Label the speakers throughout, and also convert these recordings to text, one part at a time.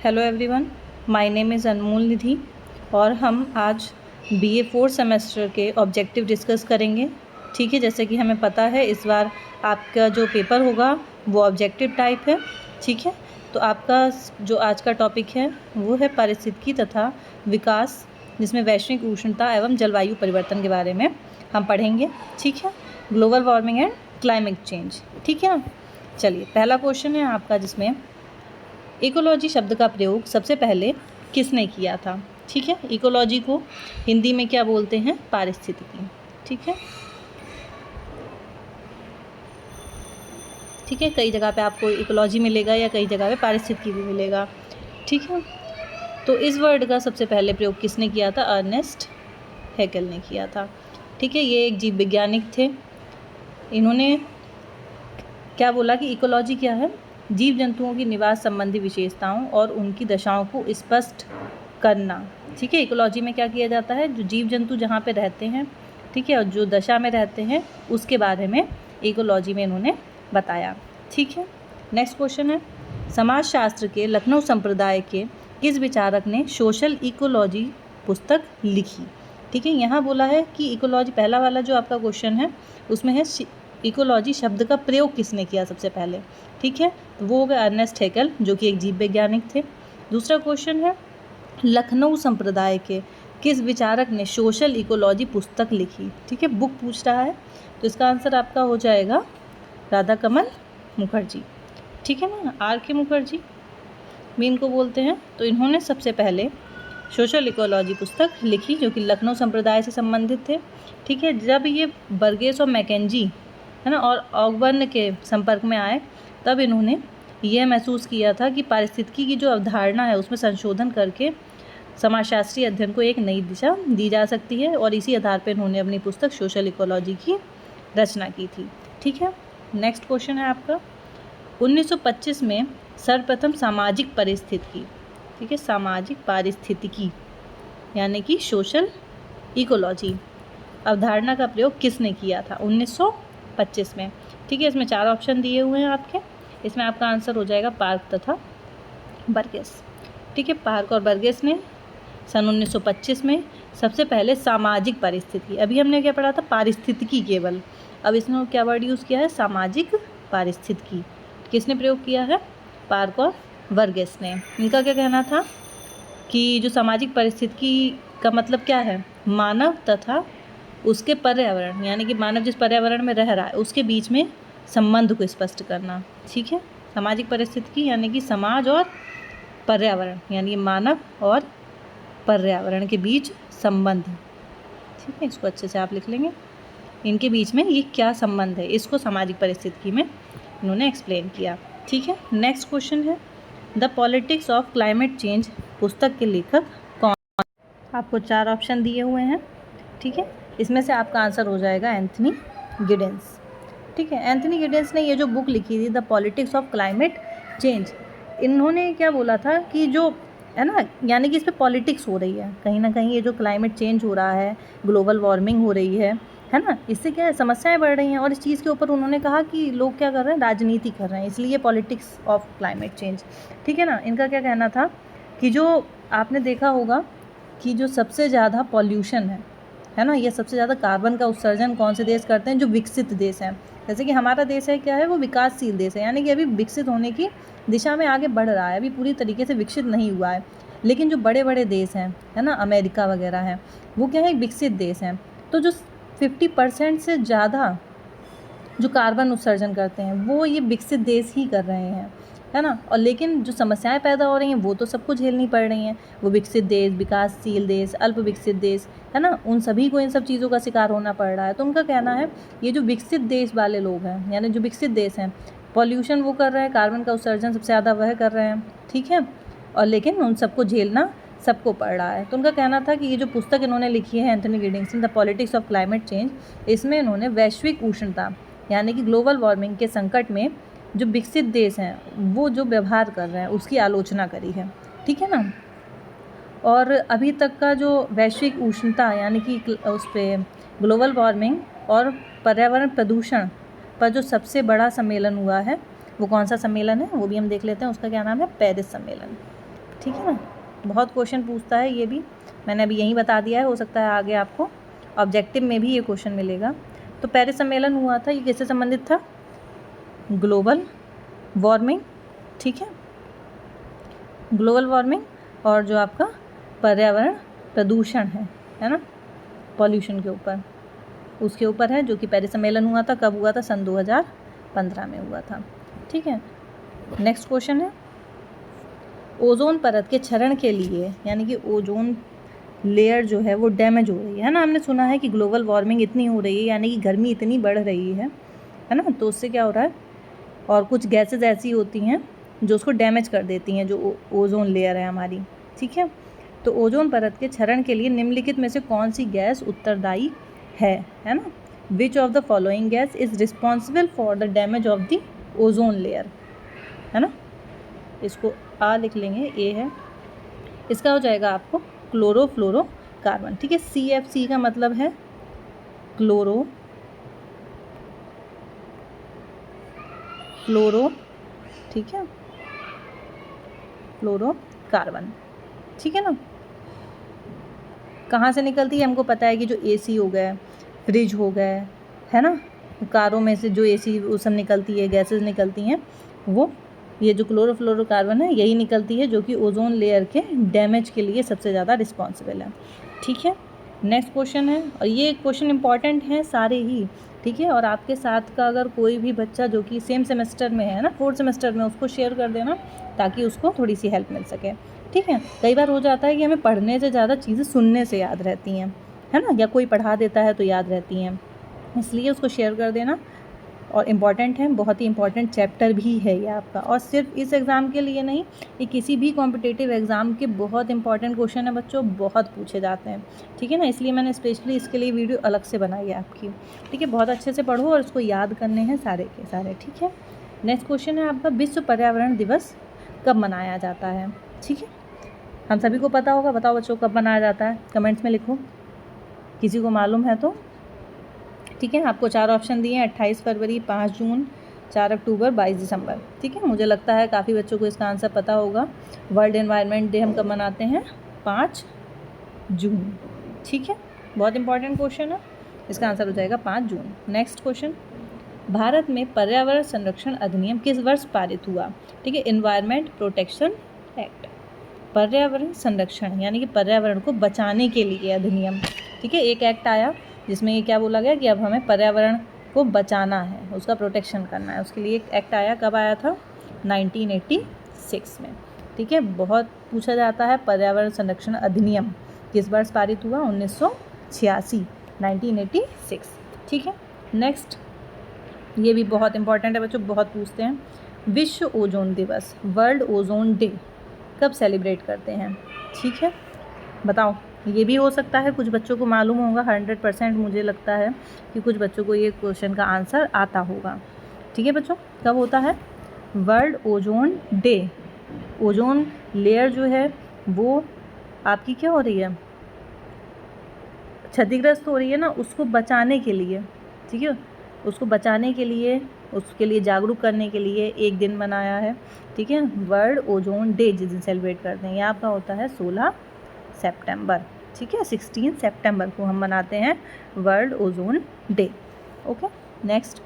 Speaker 1: Hello everyone, my name is Anmol Nidhi और हम आज बीए 4 सेमेस्टर के ऑब्जेक्टिव डिस्कस करेंगे। ठीक है, जैसे कि हमें पता है इस बार आपका जो पेपर होगा वो ऑब्जेक्टिव टाइप है। ठीक है, तो आपका जो आज का टॉपिक है वो है पारिस्थितिकी तथा विकास, जिसमें वैश्विक उष्णता एवं जलवायु परिवर्तन के बारे में हम पढ़ेंगे। ठीक है, global warming and climate change. ठीक है, चलिए पहला क्वेश्चन है आपका, जिसमें इकोलॉजी शब्द का प्रयोग सबसे पहले किसने किया था। ठीक है, इकोलॉजी को हिंदी में क्या बोलते हैं? पारिस्थितिकी। ठीक है, ठीक है, कई जगह पे आपको इकोलॉजी मिलेगा या कई जगह पे पारिस्थितिकी भी मिलेगा। ठीक है, तो इस वर्ड का सबसे पहले प्रयोग किसने किया था? अर्नेस्ट हैकेल ने किया था। ठीक है, ये एक जीव वैज्ञानिक थे। इन्होंने क्या बोला कि इकोलॉजी क्या है? जीव जंतुओं की निवास संबंधी विशेषताओं और उनकी दशाओं को स्पष्ट करना। ठीक है, इकोलॉजी में क्या किया जाता है? जो जीव जंतु जहाँ पे रहते हैं, ठीक है, और जो दशा में रहते हैं उसके बारे में इकोलॉजी में इन्होंने बताया। ठीक है, नेक्स्ट क्वेश्चन है, समाजशास्त्र के लखनऊ संप्रदाय के किस विचारक ने सोशल इकोलॉजी पुस्तक लिखी? ठीक है, यहाँ बोला है कि इकोलॉजी, पहला वाला जो आपका क्वेश्चन है उसमें है इकोलॉजी शब्द का प्रयोग किसने किया सबसे पहले। ठीक है, तो वो हो गया अर्नेस्ट हैकेल, जो कि एक जीव वैज्ञानिक थे। दूसरा क्वेश्चन है, लखनऊ संप्रदाय के किस विचारक ने सोशल इकोलॉजी पुस्तक लिखी? ठीक है, बुक पूछ रहा है, तो इसका आंसर आपका हो जाएगा राधा कमल मुखर्जी। ठीक है ना, आर के मुखर्जी भी इनको बोलते हैं। तो इन्होंने सबसे पहले सोशल इकोलॉजी पुस्तक लिखी, जो कि लखनऊ संप्रदाय से संबंधित थे। ठीक है, जब ये बर्गेस और मैकेंजी है ना और ऑगबर्न के संपर्क में आए, तब इन्होंने यह महसूस किया था कि पारिस्थितिकी की जो अवधारणा है उसमें संशोधन करके समाजशास्त्रीय अध्ययन को एक नई दिशा दी जा सकती है, और इसी आधार पर इन्होंने अपनी पुस्तक सोशल इकोलॉजी की रचना की थी। ठीक है, नेक्स्ट क्वेश्चन है आपका, 1925 में सर्वप्रथम सामाजिक पारिस्थितिकी, ठीक है, सामाजिक पारिस्थितिकी यानी कि सोशल इकोलॉजी अवधारणा का प्रयोग किसने किया था? 1925 में। ठीक है, इसमें 4 ऑप्शन दिए हुए हैं आपके, इसमें आपका आंसर हो जाएगा पार्क तथा बर्गेस। ठीक है, पार्क और बर्गेस ने सन 1925 में सबसे पहले सामाजिक पारिस्थितिकी, अभी हमने क्या पढ़ा था? पारिस्थितिकी केवल, अब इसमें क्या वर्ड यूज़ किया है? सामाजिक पारिस्थितिकी। किसने प्रयोग किया है? पार्क और बर्गेस ने। इनका क्या कहना था कि जो सामाजिक पारिस्थितिकी का मतलब क्या है? मानव तथा उसके पर्यावरण, यानी कि मानव जिस पर्यावरण में रह रहा है उसके बीच में संबंध को स्पष्ट करना। ठीक है, सामाजिक पारिस्थितिकी यानी कि समाज और पर्यावरण, यानी मानव और पर्यावरण के बीच संबंध। ठीक है, इसको अच्छे से आप लिख लेंगे, इनके बीच में ये क्या संबंध है, इसको सामाजिक पारिस्थितिकी में इन्होंने एक्सप्लेन किया। ठीक है, नेक्स्ट क्वेश्चन है, the politics of climate change पुस्तक के लेखक कौन? आपको 4 ऑप्शन दिए हुए हैं। ठीक है, इसमें से आपका आंसर हो जाएगा एंथनी गिडेंस। ठीक है, एंथनी गिडेंस ने ये जो बुक लिखी थी the politics of climate change, इन्होंने क्या बोला था कि जो है ना, यानी कि इस पर पॉलिटिक्स हो रही है कहीं ना कहीं, ये जो क्लाइमेट चेंज हो रहा है, ग्लोबल वार्मिंग हो रही है ना, इससे क्या है, समस्याएं बढ़ रही हैं, और इस चीज़ के ऊपर उन्होंने कहा कि लोग क्या कर रहे हैं? राजनीति कर रहे हैं, इसलिए पॉलिटिक्स ऑफ क्लाइमेट चेंज। ठीक है ना, इनका क्या कहना था कि जो आपने देखा होगा कि जो सबसे ज़्यादा पॉल्यूशन है ना, ये सबसे ज़्यादा कार्बन का उत्सर्जन कौन से देश करते हैं? जो विकसित देश हैं। जैसे कि हमारा देश है, क्या है वो? विकासशील देश है, यानी कि अभी विकसित होने की दिशा में आगे बढ़ रहा है, अभी पूरी तरीके से विकसित नहीं हुआ है। लेकिन जो बड़े बड़े देश हैं, है ना, अमेरिका वगैरह हैं, वो क्या है? विकसित देश हैं। तो जो 50% से ज़्यादा जो कार्बन उत्सर्जन करते हैं वो ये विकसित देश ही कर रहे हैं, है ना, और लेकिन जो समस्याएं पैदा हो रही हैं वो तो सबको झेलनी पड़ रही हैं। वो विकसित देश, विकासशील देश, अल्प विकसित देश, है ना, उन सभी को इन सब चीज़ों का शिकार होना पड़ रहा है। तो उनका कहना है ये जो विकसित देश वाले लोग हैं, यानी जो विकसित देश हैं, पॉल्यूशन वो कर रहे हैं, कार्बन का उत्सर्जन सबसे ज़्यादा वह कर रहे हैं। ठीक है, और लेकिन उन सबको झेलना सबको पड़ रहा है। तो उनका कहना था कि ये जो पुस्तक इन्होंने लिखी है एंथनी गिडेंस ने, the politics of climate change, इसमें इन्होंने वैश्विक उष्णता यानी कि ग्लोबल वार्मिंग के संकट में जो विकसित देश हैं वो जो व्यवहार कर रहे हैं उसकी आलोचना करी है। ठीक है ना, और अभी तक का जो वैश्विक उष्णता यानी कि उस पर ग्लोबल वार्मिंग और पर्यावरण प्रदूषण पर जो सबसे बड़ा सम्मेलन हुआ है वो कौन सा सम्मेलन है? वो भी हम देख लेते हैं, उसका क्या नाम है? पेरिस सम्मेलन। ठीक है ना। बहुत क्वेश्चन पूछता है ये भी, मैंने अभी यहीं बता दिया है, हो सकता है आगे आपको ऑब्जेक्टिव में भी ये क्वेश्चन मिलेगा। तो पेरिस सम्मेलन हुआ था, ये किससे संबंधित था? ग्लोबल वार्मिंग, ठीक है, ग्लोबल वार्मिंग और जो आपका पर्यावरण प्रदूषण है ना, पॉल्यूशन के ऊपर, उसके ऊपर है, जो कि पेरिस सम्मेलन हुआ था। कब हुआ था? सन 2015 में हुआ था, ठीक है। नेक्स्ट क्वेश्चन है, ओजोन परत के क्षरण के लिए, यानी कि ओजोन लेयर जो है वो डैमेज हो रही है ना। हमने सुना है कि ग्लोबल वार्मिंग इतनी हो रही है, यानी कि गर्मी इतनी बढ़ रही है ना, तो उससे क्या हो रहा है, और कुछ गैसेज ऐसी होती हैं जो उसको डैमेज कर देती हैं, जो ओजोन लेयर है हमारी, ठीक है। तो ओजोन परत के क्षरण के लिए निम्नलिखित में से कौन सी गैस उत्तरदायी है ना। Which of the following gas is responsible for the damage of the ozone layer, है ना। इसको आ लिख लेंगे, ए है, इसका हो जाएगा आपको क्लोरोफ्लोरोकार्बन, ठीक है। CFC का मतलब है क्लोरो फ्लोरो, ठीक है, फ्लोरोकार्बन, ठीक है ना। कहाँ से निकलती है? हमको पता है कि जो AC हो गए, फ्रिज हो गए, है ना, कारों में से जो AC वो सब निकलती है, गैसेस निकलती हैं, वो ये जो क्लोरोफ्लोरोकार्बन है यही निकलती है, जो कि ओजोन लेयर के डैमेज के लिए सबसे ज़्यादा रिस्पॉन्सिबल है, ठीक है। नेक्स्ट क्वेश्चन है, और ये क्वेश्चन इंपॉर्टेंट हैं सारे ही, ठीक है। और आपके साथ का अगर कोई भी बच्चा जो कि सेम सेमेस्टर में है ना, 4th सेमेस्टर में, उसको शेयर कर देना ताकि उसको थोड़ी सी हेल्प मिल सके, ठीक है। कई बार हो जाता है कि हमें पढ़ने से ज़्यादा चीज़ें सुनने से याद रहती हैं, है ना, या कोई पढ़ा देता है तो याद रहती हैं, इसलिए उसको शेयर कर देना। और इम्पॉर्टेंट है, बहुत ही इम्पॉर्टेंट चैप्टर भी है ये आपका, और सिर्फ इस एग्ज़ाम के लिए नहीं, ये किसी भी कॉम्पिटिटिव एग्ज़ाम के बहुत इंपॉर्टेंट क्वेश्चन है बच्चों, बहुत पूछे जाते हैं, ठीक है ना। इसलिए मैंने स्पेशली इसके लिए वीडियो अलग से बनाई है आपकी, ठीक है। बहुत अच्छे से पढ़ो और इसको याद करने हैं सारे के सारे, ठीक है। नेक्स्ट क्वेश्चन है आपका, विश्व पर्यावरण दिवस कब मनाया जाता है, ठीक है। हम सभी को पता होगा, बताओ बच्चों कब मनाया जाता है, कमेंट्स में लिखो, किसी को मालूम है तो, ठीक है। आपको 4 ऑप्शन दिए हैं, 28 फरवरी, 5 जून, 4 अक्टूबर, 22 दिसंबर, ठीक है। मुझे लगता है काफ़ी बच्चों को इसका आंसर पता होगा। वर्ल्ड एनवायरनमेंट डे हम कब मनाते हैं? 5 जून, ठीक है। बहुत इंपॉर्टेंट क्वेश्चन है, इसका आंसर हो जाएगा 5 जून। नेक्स्ट क्वेश्चन, भारत में पर्यावरण संरक्षण अधिनियम किस वर्ष पारित हुआ, ठीक है। एनवायरनमेंट प्रोटेक्शन एक्ट, पर्यावरण संरक्षण यानी कि पर्यावरण को बचाने के लिए अधिनियम, ठीक है। एक एक्ट आया जिसमें ये क्या बोला गया कि अब हमें पर्यावरण को बचाना है, उसका प्रोटेक्शन करना है, उसके लिए एक एक्ट आया। कब आया था? 1986 में, ठीक है। बहुत पूछा जाता है, पर्यावरण संरक्षण अधिनियम किस वर्ष पारित हुआ? 1986, 1986, ठीक है। नेक्स्ट, ये भी बहुत इंपॉर्टेंट है बच्चों, बहुत पूछते हैं, विश्व ओजोन दिवस, वर्ल्ड ओजोन डे कब सेलिब्रेट करते हैं, ठीक है। बताओ, ये भी हो सकता है कुछ बच्चों को मालूम होगा, 100% मुझे लगता है कि कुछ बच्चों को ये क्वेश्चन का आंसर आता होगा, ठीक है बच्चों। कब होता है? World ozone day. Ozone layer जो है वो आपकी क्या हो रही है? क्षतिग्रस्त हो रही है ना, उसको बचाने के लिए, ठीक है, उसको बचाने के लिए, उसके लिए जागरूक करने के लिए एक दिन बनाया है, ठीक है। वर्ल्ड ओजोन डे जिस दिन सेलिब्रेट करते हैं, ये आपका होता है 16 सितंबर, ठीक है। 16 सितंबर को हम मनाते हैं world ozone day, okay. Next,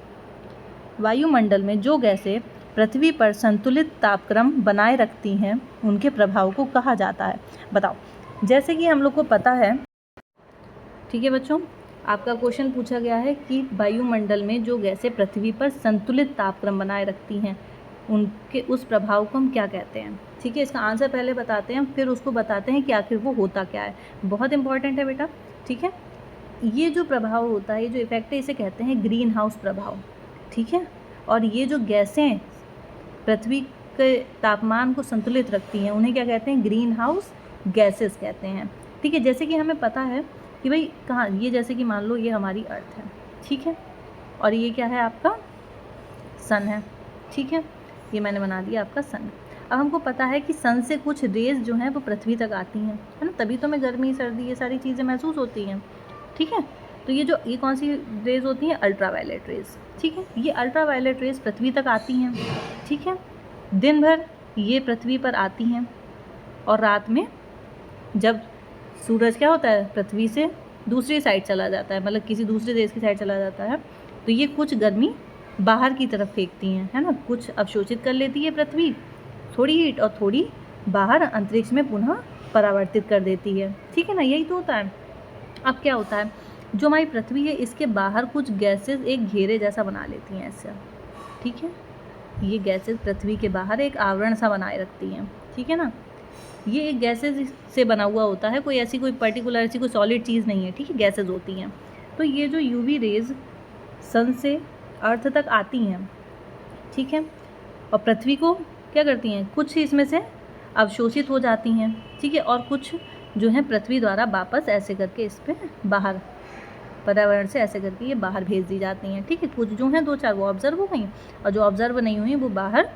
Speaker 1: वायुमंडल में जो गैसें पृथ्वी पर संतुलित तापक्रम बनाए रखती हैं उनके प्रभाव को कहा जाता है, बताओ। जैसे कि हम लोग को पता है, ठीक है बच्चों, आपका क्वेश्चन पूछा गया है कि वायुमंडल में जो गैसें पृथ्वी पर संतुलित तापक्रम बनाए रखती हैं उनके उस प्रभाव को हम क्या कहते हैं, ठीक है। इसका आंसर पहले बताते हैं, फिर उसको बताते हैं कि आखिर वो होता क्या है। बहुत इंपॉर्टेंट है बेटा, ठीक है। ये जो प्रभाव होता है, ये जो इफेक्ट है, इसे कहते हैं ग्रीन हाउस प्रभाव, ठीक है। और ये जो गैसें पृथ्वी के तापमान को संतुलित रखती हैं उन्हें क्या कहते हैं? ग्रीन हाउस गैसेस कहते हैं, ठीक है। जैसे कि हमें पता है कि भाई कहाँ, ये जैसे कि मान लो ये हमारी अर्थ है, ठीक है, और ये क्या है? आपका सन है, ठीक है। ये मैंने बना दिया आपका सन। अब हमको पता है कि सन से कुछ रेज़ जो हैं वो पृथ्वी तक आती हैं, है ना, तभी तो हमें गर्मी सर्दी ये सारी चीज़ें महसूस होती हैं, ठीक है। तो ये कौन सी रेज़ होती हैं? अल्ट्रावायलेट रेज़, ठीक है। ये अल्ट्रावायलेट रेज़ पृथ्वी तक आती हैं, ठीक है। दिन भर ये पृथ्वी पर आती हैं और रात में जब सूरज क्या होता है पृथ्वी से दूसरी साइड चला जाता है, मतलब किसी दूसरे देश की साइड चला जाता है, तो ये कुछ गर्मी बाहर की तरफ फेंकती हैं, है ना, कुछ अवशोषित कर लेती है पृथ्वी थोड़ी हीट और थोड़ी बाहर अंतरिक्ष में पुनः परावर्तित कर देती है। ठीक है ना, यही तो होता है। अब क्या होता है, जो हमारी पृथ्वी है इसके बाहर कुछ गैसेस एक घेरे जैसा बना लेती हैं ऐसा। ठीक है, ये गैसेस पृथ्वी के बाहर एक आवरण सा बनाए रखती हैं। ठीक है ना, ये एक गैसेस से बना हुआ होता है, कोई पर्टिकुलर ऐसी कोई सॉलिड चीज़ नहीं है। ठीक है, गैसेस होती हैं। तो ये जो यूवी रेज सन से अर्थ तक आती हैं, ठीक है, और पृथ्वी को क्या करती हैं, कुछ इसमें से अवशोषित हो जाती हैं। ठीक है, और कुछ जो है पृथ्वी द्वारा वापस ऐसे करके इस पर बाहर पर्यावरण से ऐसे करके ये बाहर भेज दी जाती हैं। ठीक है, कुछ जो हैं 2-4 वो ऑब्जर्व हो गई और जो ऑब्जर्व नहीं हुई वो बाहर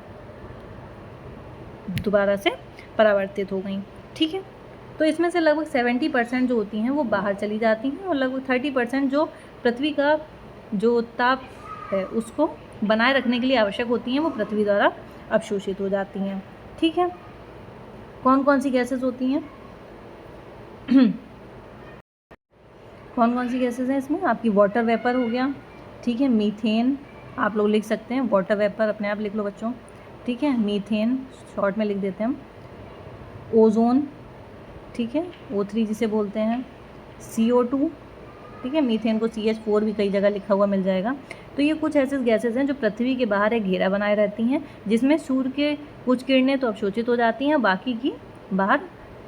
Speaker 1: दोबारा से परावर्तित हो गई। ठीक है, तो इसमें से लगभग 70% जो होती हैं वो बाहर चली जाती हैं और लगभग 30% जो पृथ्वी का जो ताप है उसको बनाए रखने के लिए आवश्यक होती हैं वो पृथ्वी द्वारा अवशोषित हो जाती हैं। ठीक है, कौन कौन सी गैसेस होती हैं कौन कौन सी गैसेस हैं इसमें, आपकी वाटर वेपर हो गया। ठीक है, मीथेन आप लोग लिख सकते हैं, वाटर वेपर अपने आप लिख लो बच्चों। ठीक है, मीथेन शॉर्ट में लिख देते हैं हम। ओजोन, ठीक है, O3 जिसे बोलते हैं। CO2, ठीक है, मीथेन को CH4 भी कई जगह लिखा हुआ मिल जाएगा। तो ये कुछ ऐसे गैसेस हैं जो पृथ्वी के बाहर एक घेरा बनाए रहती हैं, जिसमें सूर्य के कुछ किरणें तो अवशोषित हो जाती हैं, बाकी की बाहर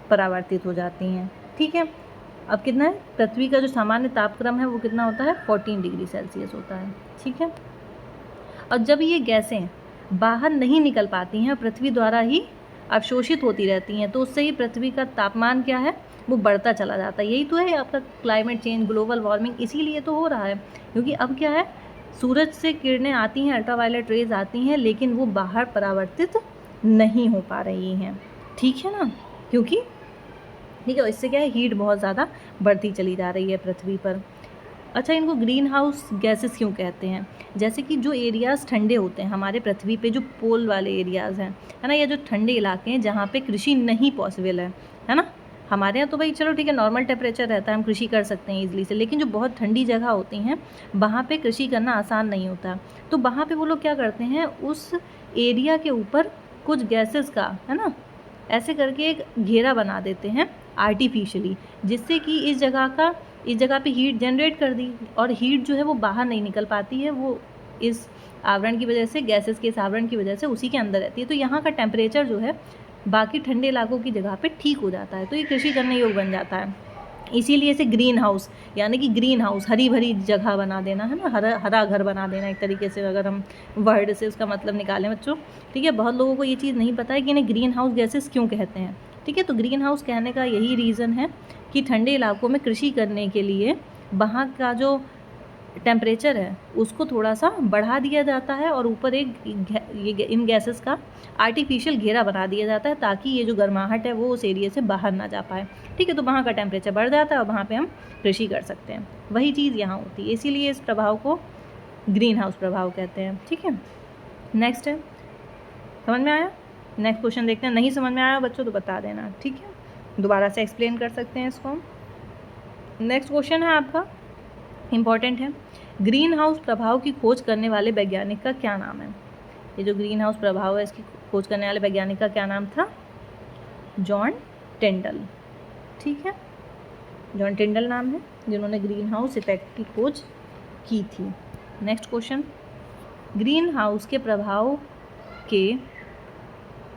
Speaker 1: परावर्तित हो जाती हैं। ठीक है, अब कितना है, पृथ्वी का जो सामान्य तापक्रम है वो कितना होता है, 14 डिग्री सेल्सियस होता है। ठीक है, और जब ये गैसें बाहर नहीं निकल पाती हैं, पृथ्वी द्वारा ही अवशोषित होती रहती हैं, तो उससे ही पृथ्वी का तापमान क्या है वो बढ़ता चला जाता है। यही तो है आपका क्लाइमेट चेंज, ग्लोबल वार्मिंग, इसीलिए तो हो रहा है। क्योंकि अब क्या है, सूरज से किरणें आती हैं, अल्ट्रावायलेट रेज आती हैं, लेकिन वो बाहर परावर्तित नहीं हो पा रही हैं। ठीक है ना, क्योंकि ठीक है, इससे क्या है, हीट बहुत ज़्यादा बढ़ती चली जा रही है पृथ्वी पर। अच्छा, इनको ग्रीन हाउस गैसेस क्यों कहते हैं, जैसे कि जो एरियाज़ ठंडे होते हैं हमारे पृथ्वी पे, जो पोल वाले एरियाज़ हैं, है ना, या जो ठंडे इलाके हैं जहाँ पे कृषि नहीं पॉसिबल है ना। हमारे यहाँ तो भाई चलो ठीक है, नॉर्मल टेम्परेचर रहता है, हम कृषि कर सकते हैं ईजिली से, लेकिन जो बहुत ठंडी जगह होती हैं वहाँ पे कृषि करना आसान नहीं होता। तो वहाँ पे वो लोग क्या करते हैं, उस एरिया के ऊपर कुछ गैसेस का, है ना, ऐसे करके एक घेरा बना देते हैं आर्टिफिशियली, जिससे कि इस जगह पे हीट जनरेट कर दी, और हीट जो है वो बाहर नहीं निकल पाती है, वो इस आवरण की वजह से, गैसेस के इस आवरण की वजह से उसी के अंदर रहती है। तो यहाँ का टेम्परेचर जो है बाकी ठंडे इलाकों की जगह पे ठीक हो जाता है, तो ये कृषि करने योग्य बन जाता है। इसीलिए इसे ग्रीन हाउस, यानी कि ग्रीन हाउस हरी भरी जगह बना देना, है ना, हरा घर बना देना एक तरीके से, अगर हम वर्ड से उसका मतलब निकालें बच्चों। ठीक है, बहुत लोगों को ये चीज़ नहीं पता है कि इन्हें ग्रीन हाउस गैसेस क्यों कहते हैं। ठीक है, तो ग्रीन हाउस कहने का यही रीज़न है कि ठंडे इलाकों में कृषि करने के लिए वहाँ का जो टेम्परेचर है उसको थोड़ा सा बढ़ा दिया जाता है, और ऊपर इन गैसेस का आर्टिफिशियल घेरा बना दिया जाता है, ताकि ये जो गर्माहट है वो उस एरिया से बाहर ना जा पाए। ठीक है, तो वहाँ का टेम्परेचर बढ़ जाता है और वहाँ पे हम कृषि कर सकते हैं। वही चीज़ यहाँ होती है, इसीलिए इस प्रभाव को ग्रीन हाउस प्रभाव कहते हैं। ठीक है, नेक्स्ट है, समझ में आया? नेक्स्ट क्वेश्चन देखते हैं। नहीं समझ में आया बच्चों तो बता देना, ठीक है, दोबारा से एक्सप्लेन कर सकते हैं इसको। नेक्स्ट क्वेश्चन है आपका, इम्पॉर्टेंट है, ग्रीन हाउस प्रभाव की खोज करने वाले वैज्ञानिक का क्या नाम है? ये जो ग्रीन हाउस प्रभाव है इसकी खोज करने वाले वैज्ञानिक का क्या नाम था? जॉन टिंडल। ठीक है, जॉन टिंडल नाम है जिन्होंने ग्रीन हाउस इफेक्ट की खोज की थी। नेक्स्ट क्वेश्चन, ग्रीन हाउस के प्रभाव के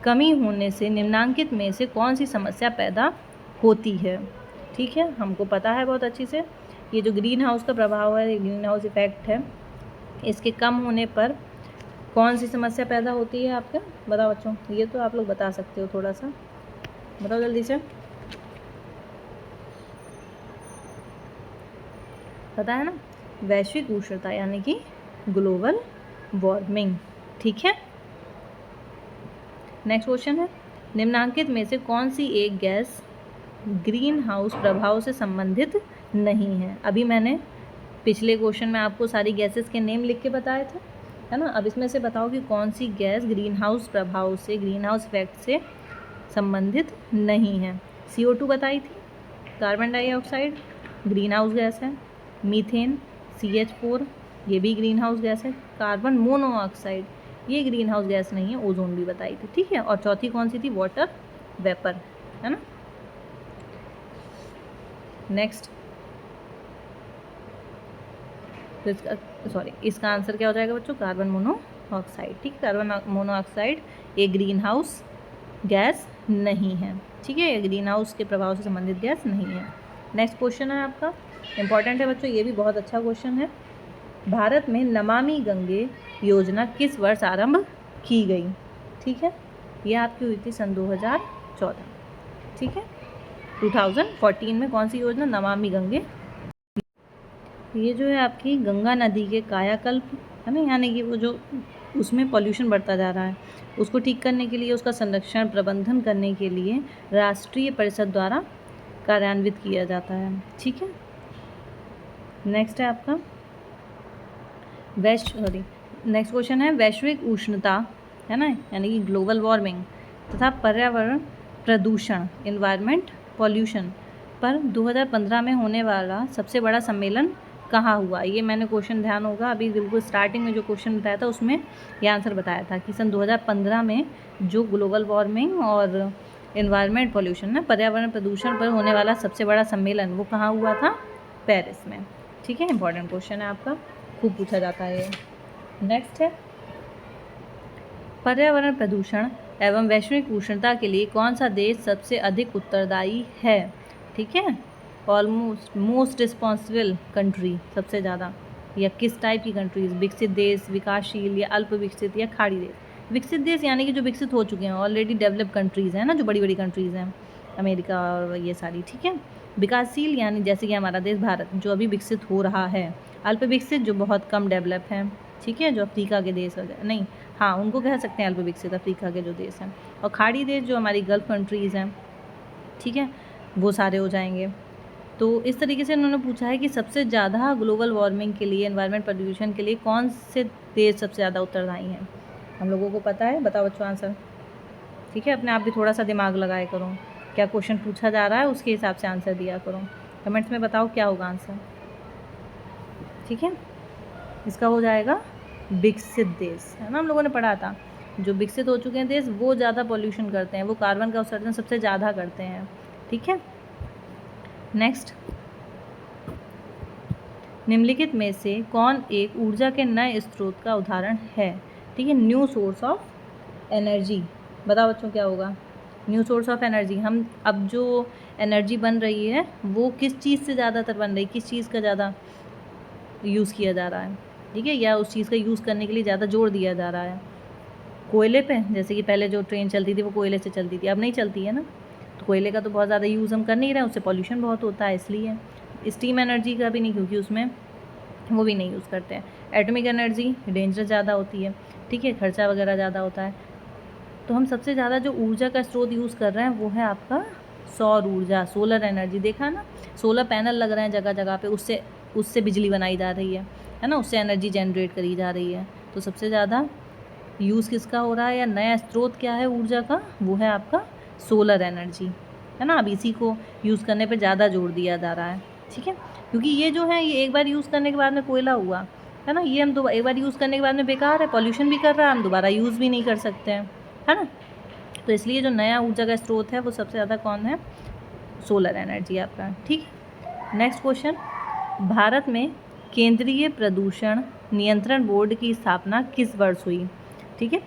Speaker 1: कमी होने से निम्नांकित में से कौन सी समस्या पैदा होती है? ठीक है, हमको पता है बहुत अच्छी से, ये जो ग्रीन हाउस का प्रभाव है, ग्रीन हाउस इफेक्ट है, इसके कम होने पर कौन सी समस्या पैदा होती है आपका? बताओ बच्चों, ये तो आप लोग बता सकते हो, थोड़ा सा बताओ जल्दी से, पता है ना? वैश्विक उष्णता यानी कि ग्लोबल वार्मिंग। ठीक है, नेक्स्ट क्वेश्चन है, निम्नांकित में से कौन सी एक गैस ग्रीन हाउस प्रभाव से संबंधित नहीं है? अभी मैंने पिछले क्वेश्चन में आपको सारी गैसेस के नेम लिख के बताए थे, है ना। अब इसमें से बताओ कि कौन सी गैस ग्रीन हाउस प्रभाव से, ग्रीन हाउस इफेक्ट से संबंधित नहीं है। CO2 बताई थी, carbon dioxide green house gas है, मीथेन CH4 ये भी ग्रीन हाउस गैस है, कार्बन मोनोऑक्साइड ये ग्रीन हाउस गैस नहीं है, ओजोन भी बताई थी, ठीक है। और चौथी कौन सी थी? वाटर वेपर, है ना। नेक्स्ट, तो इसका आंसर क्या हो जाएगा बच्चों? कार्बन मोनोऑक्साइड, ठीक है। कार्बन मोनोऑक्साइड एक ग्रीन हाउस गैस नहीं है, ठीक है, ये ग्रीन हाउस के प्रभाव से संबंधित गैस नहीं है। नेक्स्ट क्वेश्चन है आपका, इंपॉर्टेंट है बच्चों, ये भी बहुत अच्छा क्वेश्चन है। भारत में नमामि गंगे योजना किस वर्ष आरंभ की गई? ठीक है, ये आपकी हुई थी सन 2014, ठीक है। 2014 में कौन सी योजना? नमामि गंगे। ये जो है आपकी गंगा नदी के कायाकल्प, है ना, यानी कि वो जो उसमें पॉल्यूशन बढ़ता जा रहा है उसको ठीक करने के लिए, उसका संरक्षण प्रबंधन करने के लिए राष्ट्रीय परिषद द्वारा कार्यान्वित किया जाता है, ठीक है। नेक्स्ट है आपका नेक्स्ट क्वेश्चन है वैश्विक उष्णता, है ना, यानी कि ग्लोबल वार्मिंग तथा पर्यावरण प्रदूषण, इन्वायरमेंट पॉल्यूशन पर 2015 में होने वाला सबसे बड़ा सम्मेलन कहाँ हुआ? ये मैंने क्वेश्चन ध्यान होगा अभी बिल्कुल स्टार्टिंग में जो क्वेश्चन बताया था उसमें ये आंसर बताया था कि सन 2015 में जो ग्लोबल वार्मिंग और इन्वायरमेंट पॉल्यूशन है, पर्यावरण प्रदूषण पर होने वाला सबसे बड़ा सम्मेलन वो कहाँ हुआ था? पेरिस में, ठीक है। इंपॉर्टेंट क्वेश्चन है आपका, खूब पूछा जाता है ये। नेक्स्ट है पर्यावरण प्रदूषण एवं वैश्विक उष्णता के लिए कौन सा देश सबसे अधिक उत्तरदायी है? ठीक है, ऑलमोस्ट मोस्ट रिस्पॉन्सिबल कंट्री, सबसे ज़्यादा, या किस टाइप की कंट्रीज? विकसित देश, विकासशील या अल्प विकसित या खाड़ी देश? विकसित देश यानी कि जो विकसित हो चुके हैं, ऑलरेडी डेवलप कंट्रीज़ हैं ना, जो बड़ी बड़ी कंट्रीज़ हैं, अमेरिका और ये सारी, ठीक है। विकासशील यानी जैसे कि हमारा देश भारत जो अभी विकसित हो रहा है। अल्प विकसित जो बहुत कम डेवलप हैं, ठीक है, जो अफ्रीका के देश वगैरह, नहीं, हाँ उनको कह सकते हैं अल्प विकसित, अफ्रीका के जो देश हैं। और खाड़ी देश जो हमारी गल्फ कंट्रीज़ हैं, ठीक है, वो सारे हो जाएंगे। तो इस तरीके से उन्होंने पूछा है कि सबसे ज़्यादा ग्लोबल वार्मिंग के लिए, एनवायरनमेंट पोल्यूशन के लिए कौन से देश सबसे ज़्यादा उत्तरदायी हैं? हम लोगों को पता है, बताओ बच्चों आंसर, ठीक है। अपने आप भी थोड़ा सा दिमाग लगाया करो, क्या क्वेश्चन पूछा जा रहा है उसके हिसाब से आंसर दिया करो। कमेंट्स में बताओ क्या होगा आंसर, ठीक है। इसका हो जाएगा विकसित देश, है ना, हम लोगों ने पढ़ा था जो विकसित हो चुके हैं देश वो ज़्यादा पॉल्यूशन करते हैं, वो कार्बन का उत्सर्जन सबसे ज़्यादा करते हैं, ठीक है। नेक्स्ट, निम्नलिखित में से कौन एक ऊर्जा के नए स्रोत का उदाहरण है? ठीक है, न्यू सोर्स ऑफ एनर्जी, बताओ बच्चों क्या होगा? न्यू सोर्स ऑफ एनर्जी, हम अब जो एनर्जी बन रही है वो किस चीज़ से ज़्यादातर बन रही है, किस चीज़ का ज़्यादा यूज़ किया जा रहा है, ठीक है, या उस चीज़ का यूज़ करने के लिए ज़्यादा जोर दिया जा रहा है? कोयले पे, जैसे कि पहले जो ट्रेन चलती थी वो कोयले से चलती थी, अब नहीं चलती है ना, तो कोयले का तो बहुत ज़्यादा यूज़ हम कर नहीं रहे हैं, उससे पॉल्यूशन बहुत होता है, इसलिए स्टीम एनर्जी का भी नहीं, क्योंकि उसमें वो भी नहीं यूज़ करते हैं। एटॉमिक एनर्जी डेंजर ज़्यादा होती है, ठीक है, खर्चा वगैरह ज़्यादा होता है। तो हम सबसे ज़्यादा जो ऊर्जा का स्रोत यूज़ कर रहे हैं वो है आपका सौर ऊर्जा, सोलर एनर्जी। देखा ना, सोलर पैनल लग रहे हैं जगह जगह पे, उससे बिजली बनाई जा रही है ना, उससे एनर्जी जनरेट करी जा रही है। तो सबसे ज़्यादा यूज़ किसका हो रहा है, या नया स्रोत क्या है ऊर्जा का? वो है आपका सोलर एनर्जी, है ना। अब इसी को यूज़ करने पे ज़्यादा जोर दिया जा रहा है, ठीक है, क्योंकि ये जो है ये एक बार यूज़ करने के बाद में कोयला हुआ, है ना, ये हम एक बार यूज़ करने के बाद में बेकार है, पॉल्यूशन भी कर रहा है, हम दोबारा यूज़ भी नहीं कर सकते हैं, है ना। तो इसलिए जो नया ऊर्जा का स्रोत है वो सबसे ज़्यादा कौन है? सोलर एनर्जी आपका, ठीक है। नेक्स्ट क्वेश्चन, भारत में केंद्रीय प्रदूषण नियंत्रण बोर्ड की स्थापना किस वर्ष हुई? ठीक है,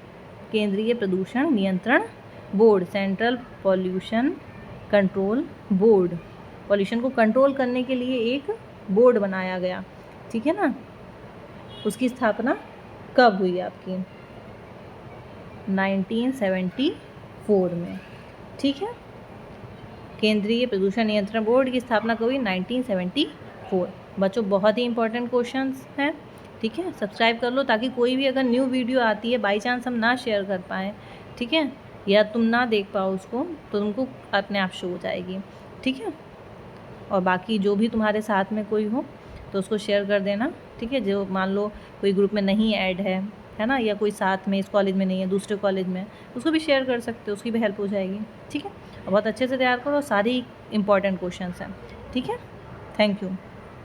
Speaker 1: केंद्रीय प्रदूषण नियंत्रण board, central pollution control board, pollution को कंट्रोल करने के लिए एक बोर्ड बनाया गया, ठीक है ना, उसकी स्थापना कब हुई आपकी? 1974 में, ठीक है। केंद्रीय प्रदूषण नियंत्रण बोर्ड की स्थापना कब हुई? 1974। बच्चों बहुत ही इंपॉर्टेंट क्वेश्चंस हैं, ठीक है। सब्सक्राइब कर लो ताकि कोई भी अगर न्यू वीडियो आती है बाई चांस हम ना शेयर कर पाएँ, ठीक है, या तुम ना देख पाओ उसको, तो तुमको अपने आप शो हो जाएगी, ठीक है। और बाकी जो भी तुम्हारे साथ में कोई हो तो उसको शेयर कर देना, ठीक है। जो मान लो कोई ग्रुप में नहीं ऐड है है ना, या कोई साथ में इस कॉलेज में नहीं है, दूसरे कॉलेज में है, उसको भी शेयर कर सकते हो, उसकी भी हेल्प हो जाएगी। ठीक है, बहुत अच्छे से तैयार करो, सारी इंपॉर्टेंट क्वेश्चंस हैं। ठीक है, थैंक यू।